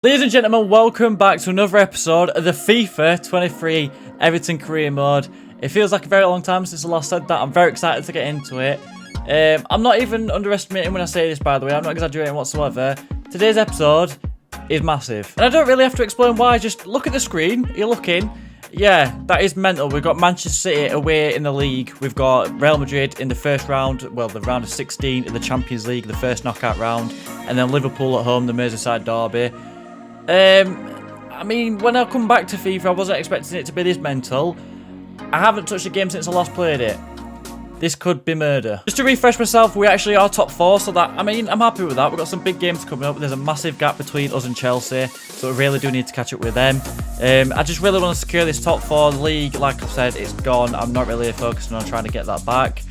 Ladies and gentlemen, welcome back to another episode of the FIFA 23 Everton career mode. It feels like a very long time since I last said that. I'm very excited to get into it. I'm not even underestimating when I say this, by the way. I'm not exaggerating whatsoever. Today's episode is massive. And I don't really have to explain why. Just look at the screen. You're looking. Yeah, that is mental. We've got Manchester City away in the league. We've got Real Madrid in the first round. Well, the round of 16 in the Champions League, the first knockout round. And then Liverpool at home, the Merseyside derby. I mean, when I come back to FIFA, I wasn't expecting it to be this mental. I haven't touched a game since I last played it. This could be murder. Just to refresh myself, we actually are top 4, so that, I mean, I'm happy with that. We've got some big games coming up. There's a massive gap between us and Chelsea, so we really do need to catch up with them. I just really want to secure this top 4 league. Like I've said, it's gone. I'm not really focusing on trying to get that back.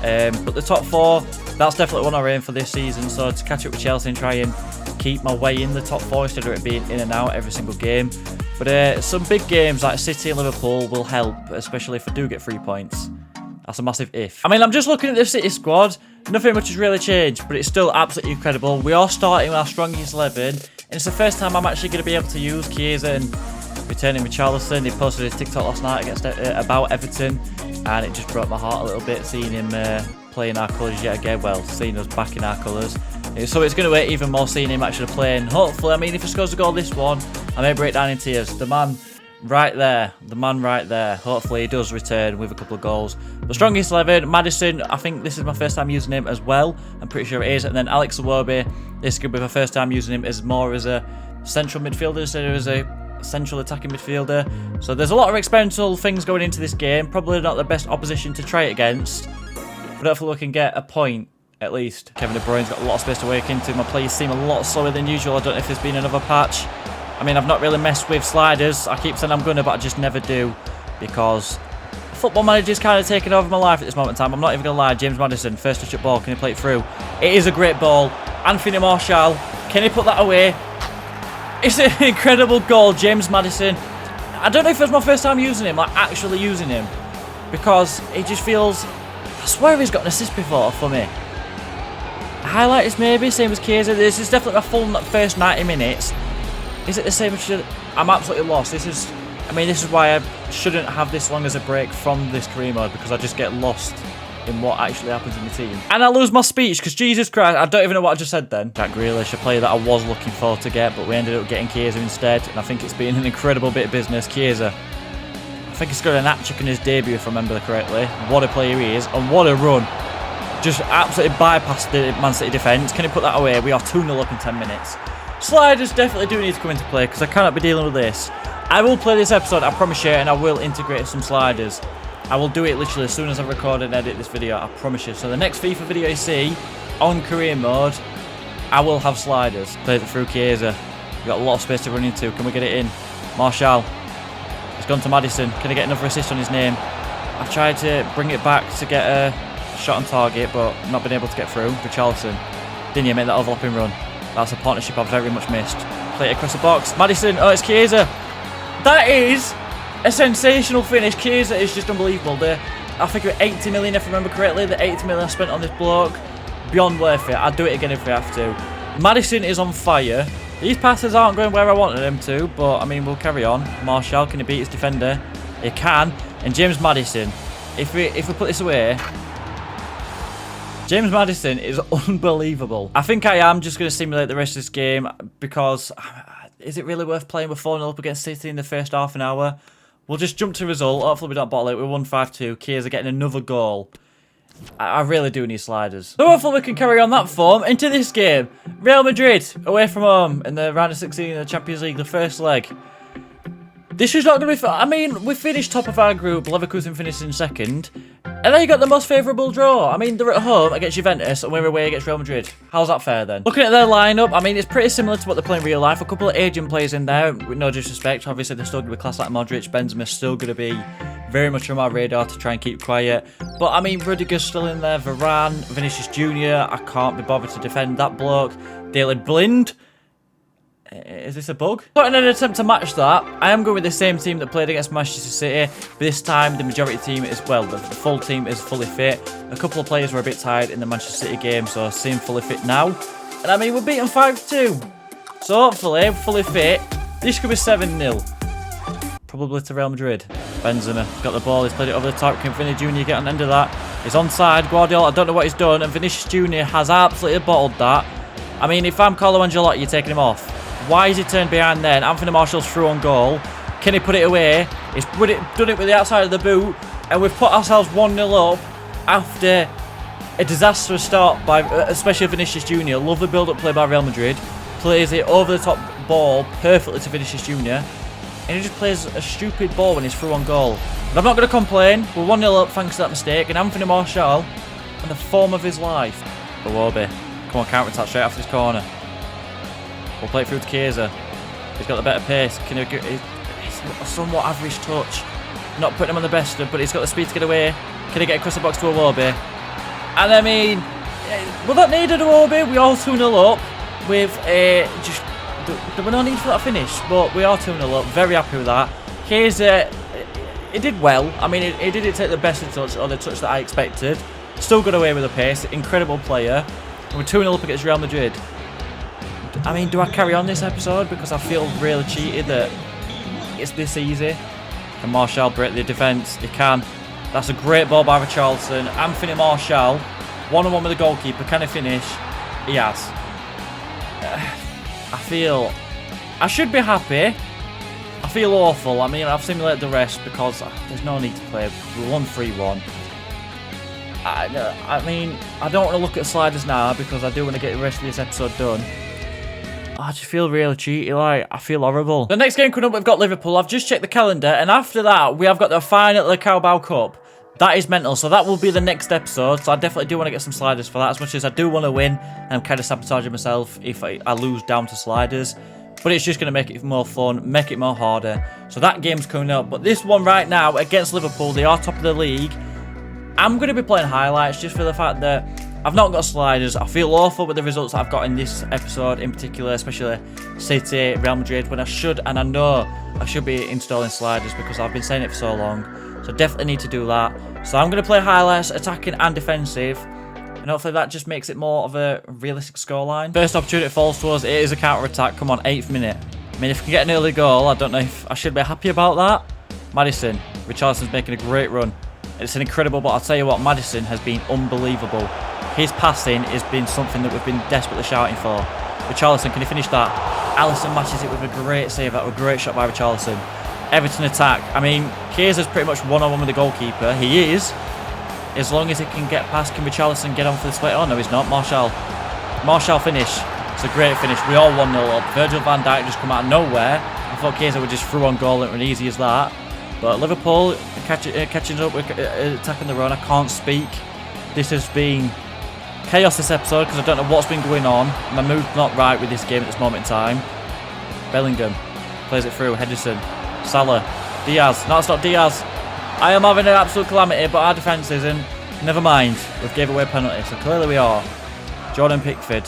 But the top 4, that's definitely one I aim for this season. So to catch up with Chelsea and try and keep my way in the top 4 instead of it being in and out every single game. But some big games like City and Liverpool will help, especially if I do get 3 points. That's a massive if. I mean, I'm just looking at the City squad. Nothing much has really changed, but it's still absolutely incredible. We are starting with our strongest 11, and it's the first time I'm actually going to be able to use Kierxn returning with Richarlison. He posted his TikTok last night about Everton, and it just broke my heart a little bit seeing him playing our colours yet again. Well, seeing us back in our colours. So it's going to hurt even more seeing him actually playing. Hopefully, I mean, if he scores a goal this one, I may break down in tears. The man right there. Hopefully, he does return with a couple of goals. The strongest 11, Maddison. I think this is my first time using him as well. I'm pretty sure it is. And then Alex Iwobi. This could be my first time using him as more as a central midfielder instead of as a central attacking midfielder. So there's a lot of experimental things going into this game. Probably not the best opposition to try it against. But hopefully we can get a point. At least. Kevin De Bruyne's got a lot of space to work into. My plays seem a lot slower than usual. I don't know if there's been another patch. I mean, I've not really messed with sliders. I keep saying I'm going to, but I just never do. Because Football Manager's kind of taken over my life at this moment in time. I'm not even going to lie. James Maddison, first touch at ball. Can he play it through? It is a great ball. Anthony Martial. Can he put that away? It's an incredible goal, James Maddison. I don't know if it's my first time using him, like actually using him. Because it just feels... I swear he's got an assist before for me. Highlights maybe, same as Kierxn. This is definitely my full first 90 minutes. Is it the same as... I'm absolutely lost. This is why I shouldn't have this long as a break from this career mode, because I just get lost in what actually happens in the team. And I lose my speech, because Jesus Christ, I don't even know what I just said then. Jack Grealish, a player that I was looking for to get, but we ended up getting Kierxn instead, and I think it's been an incredible bit of business. Kierxn, I think he's got an hat-trick in his debut, if I remember correctly. What a player he is, and what a run. Just absolutely bypassed the Man City defence. Can he put that away? We are 2-0 up in 10 minutes. Sliders definitely do need to come into play because I cannot be dealing with this. I will play this episode, I promise you, and I will integrate some sliders. I will do it literally as soon as I record and edit this video, I promise you. So the next FIFA video you see on career mode, I will have sliders. Play it through Kierxn. We've got a lot of space to run into. Can we get it in? Martial. It's gone to Maddison. Can I get another assist on his name? I've tried to bring it back to get a shot on target, but not been able to get through. Richarlison. Didn't you make that overlapping run? That's a partnership I've very much missed. Play it across the box. Maddison. Oh, it's Kierxn. That is a sensational finish. Kierxn is just unbelievable. I figure 80 million, if I remember correctly. The 80 million I spent on this bloke. Beyond worth it. I'd do it again if we have to. Maddison is on fire. These passes aren't going where I wanted them to, but I mean, we'll carry on. Martial, can he beat his defender? He can. And James Maddison. If we put this away... James Maddison is unbelievable. I think I am just going to simulate the rest of this game because is it really worth playing with 4-0 up against City in the first half an hour? We'll just jump to result. Hopefully we don't bottle it. We're 1-5-2. Kierxn getting another goal. I really do need sliders. So hopefully we can carry on that form into this game. Real Madrid away from home in the round of 16 of the Champions League, the first leg. This is not going to be fun. I mean, we finished top of our group. Leverkusen finished in second. And then you got the most favourable draw. I mean, they're at home against Juventus and we're away against Real Madrid. How's that fair then? Looking at their lineup, I mean, it's pretty similar to what they play in real life. A couple of aging players in there, with no disrespect. Obviously, they're still going to be class like Modric. Benzema's still going to be very much on my radar to try and keep quiet. But, I mean, Rudiger's still in there. Varane, Vinicius Jr. I can't be bothered to defend that bloke. Daley Blind. Is this a bug? Not in an attempt to match that, I am going with the same team that played against Manchester City, but this time the majority team is, well, the full team is fully fit. A couple of players were a bit tired in the Manchester City game, so I seem fully fit now. And I mean, we're beaten 5-2. So hopefully, fully fit, this could be 7-0. Probably to Real Madrid. Benzema got the ball, he's played it over the top. Can Vinny Jr. get on the end of that? He's onside. Guardiola, I don't know what he's done. And Vinicius Jr. has absolutely bottled that. I mean, if I'm Carlo Ancelotti, you're taking him off. Why is he turned behind then? Anthony Martial's through on goal. Can he put it away? He's done it with the outside of the boot. And we've put ourselves 1-0 up after a disastrous start by especially Vinicius Jr. Lovely build-up play by Real Madrid. Plays it over the top ball perfectly to Vinicius Jr. And he just plays a stupid ball when he's through on goal. But I'm not going to complain. We're 1-0 up thanks to that mistake. And Anthony Martial, in the form of his life. Iwobi. Come on, counter-attack straight off this corner. We'll play it through to Kierxn. He's got the better pace. Can he get a somewhat average touch? Not putting him on the best, but he's got the speed to get away. Can he get across the box to Iwobi? And I mean, well, that needed Iwobi. We are 2-0 up with just. There were no need for that finish, but we are 2-0 up. Very happy with that. Kierxn, he did well. I mean, he didn't take the best of touch or the touch that I expected. Still got away with the pace. Incredible player. We're 2-0 up against Real Madrid. I mean, do I carry on this episode? Because I feel really cheated that it's this easy. Can Martial break the defence? He can. That's a great ball by Richarlison. Anthony Martial, one-on-one with the goalkeeper. Can he finish? He has. I feel I should be happy. I feel awful. I mean, I've simulated the rest because there's no need to play. We won 3-1. I mean, I don't want to look at sliders now because I do want to get the rest of this episode done. I just feel really cheaty, like, I feel horrible. The next game coming up, we've got Liverpool. I've just checked the calendar, and after that, we have got the final of the Carabao Cup. That is mental, so that will be the next episode, so I definitely do want to get some sliders for that, as much as I do want to win, and I'm kind of sabotaging myself if I lose down to sliders. But it's just going to make it more fun, make it more harder. So that game's coming up, but this one right now, against Liverpool, they are top of the league. I'm going to be playing highlights, just for the fact that I've not got sliders. I feel awful with the results that I've got in this episode in particular, especially City, Real Madrid, when I should, and I know I should be installing sliders because I've been saying it for so long. So definitely need to do that. So I'm going to play highlights, attacking and defensive, and hopefully that just makes it more of a realistic scoreline. First opportunity falls to us. It is a counter-attack. Come on, 8th minute. I mean, if we can get an early goal, I don't know if I should be happy about that. Maddison. Richarlison's making a great run. It's an incredible, but I'll tell you what, Maddison has been unbelievable. His passing has been something that we've been desperately shouting for. Richarlison, can he finish that? Alisson matches it with a great save. That was a great shot by Richarlison. Everton attack. I mean, Kierxn's pretty much one-on-one with the goalkeeper. He is. As long as he can get past, can Richarlison get on for the split? Oh, no, he's not. Martial finish. It's a great finish. We all 1-0 up. Virgil van Dijk just come out of nowhere. I thought Kierxn would just throw on goal and it was easy as that. But Liverpool catching up with attacking the run. I can't speak. This has been chaos this episode because I don't know what's been going on. My mood's not right with this game at this moment in time. Bellingham plays it through. Henderson. Salah. Diaz. No, it's not Diaz. I am having an absolute calamity, but our defence isn't. Never mind. We've gave away a penalty, so clearly we are. Jordan Pickford.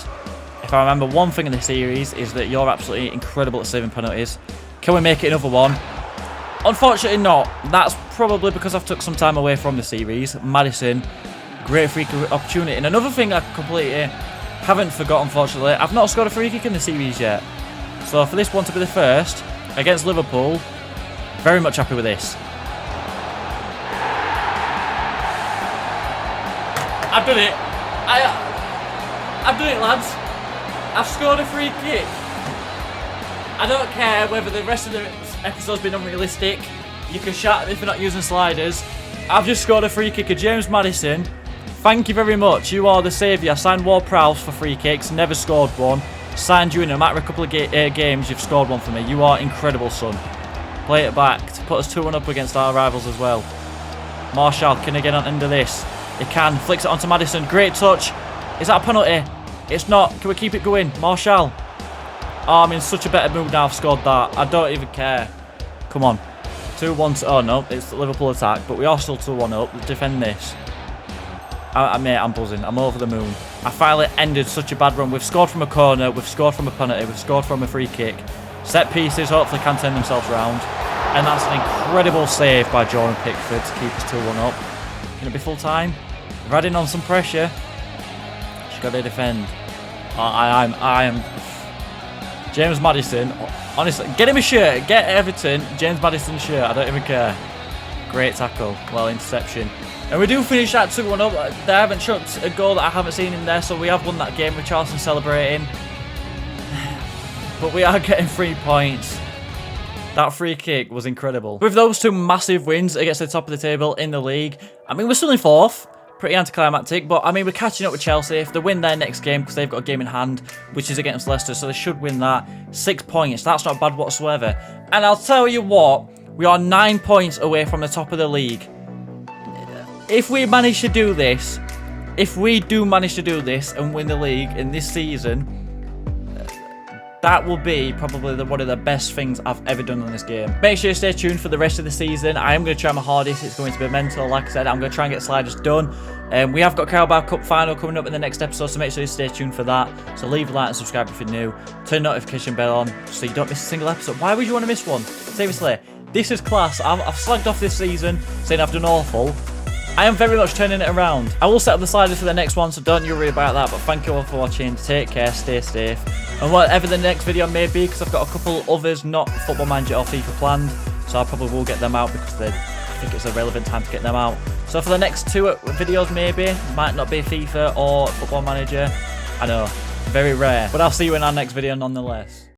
If I remember one thing in this series is that you're absolutely incredible at saving penalties. Can we make it another one? Unfortunately not. That's probably because I've took some time away from the series. Maddison. Great free kick opportunity. And another thing I completely haven't forgot, unfortunately, I've not scored a free kick in the series yet. So for this one to be the first against Liverpool, very much happy with this. I've done it. I've done it, lads. I've scored a free kick. I don't care whether the rest of the episode's been unrealistic. You can shout at me for not using sliders. I've just scored a free kick of James Maddison. Thank you very much. You are the saviour. Signed Ward-Prowse for free kicks. Never scored one. Signed you in a matter of a couple of games. You've scored one for me. You are incredible, son. Play it back to put us 2-1 up against our rivals as well. Martial, can he get on into this? He can. Flicks it onto Maddison. Great touch. Is that a penalty? It's not. Can we keep it going? Martial. Oh, I'm in such a better mood now. I've scored that. I don't even care. Come on. 2-1. Oh, no. It's the Liverpool attack. But we are still 2-1 up. Let's defend this. Mate, I'm buzzing. I'm over the moon. I finally ended such a bad run. We've scored from a corner. We've scored from a penalty. We've scored from a free kick. Set pieces hopefully can turn themselves around. And that's an incredible save by Jordan Pickford to keep us 2-1 up. Can it be full time? We're adding on some pressure. She's got to defend. I am. James Maddison. Honestly, get him a shirt. Get Everton James Maddison shirt. I don't even care. Great tackle. Well, interception. And we do finish that 2-1 up. They haven't shot a goal that I haven't seen in there, so we have won that game with Charleston celebrating. But we are getting 3 points. That free kick was incredible. With those 2 massive wins against the top of the table in the league, I mean, we're still in 4th. Pretty anticlimactic, but I mean, we're catching up with Chelsea. If they win their next game, because they've got a game in hand, which is against Leicester, so they should win that. 6 points. That's not bad whatsoever. And I'll tell you what, we are 9 points away from the top of the league. If we manage to do this, if we do manage to do this and win the league in this season, that will be probably one of the best things I've ever done in this game. Make sure you stay tuned for the rest of the season. I am going to try my hardest. It's going to be mental. Like I said, I'm going to try and get sliders done. We have got Carabao Cup final coming up in the next episode, so make sure you stay tuned for that. So leave a like and subscribe if you're new. Turn the notification bell on so you don't miss a single episode. Why would you want to miss one? Seriously, this is class. I've slagged off this season, saying I've done awful. I am very much turning it around. I will set up the sliders for the next one, so don't you worry about that. But thank you all for watching. Take care, stay safe. And whatever the next video may be, because I've got a couple others, not Football Manager or FIFA planned. So I probably will get them out because I think it's a relevant time to get them out. So for the next 2 videos maybe, might not be FIFA or Football Manager. I know, very rare. But I'll see you in our next video nonetheless.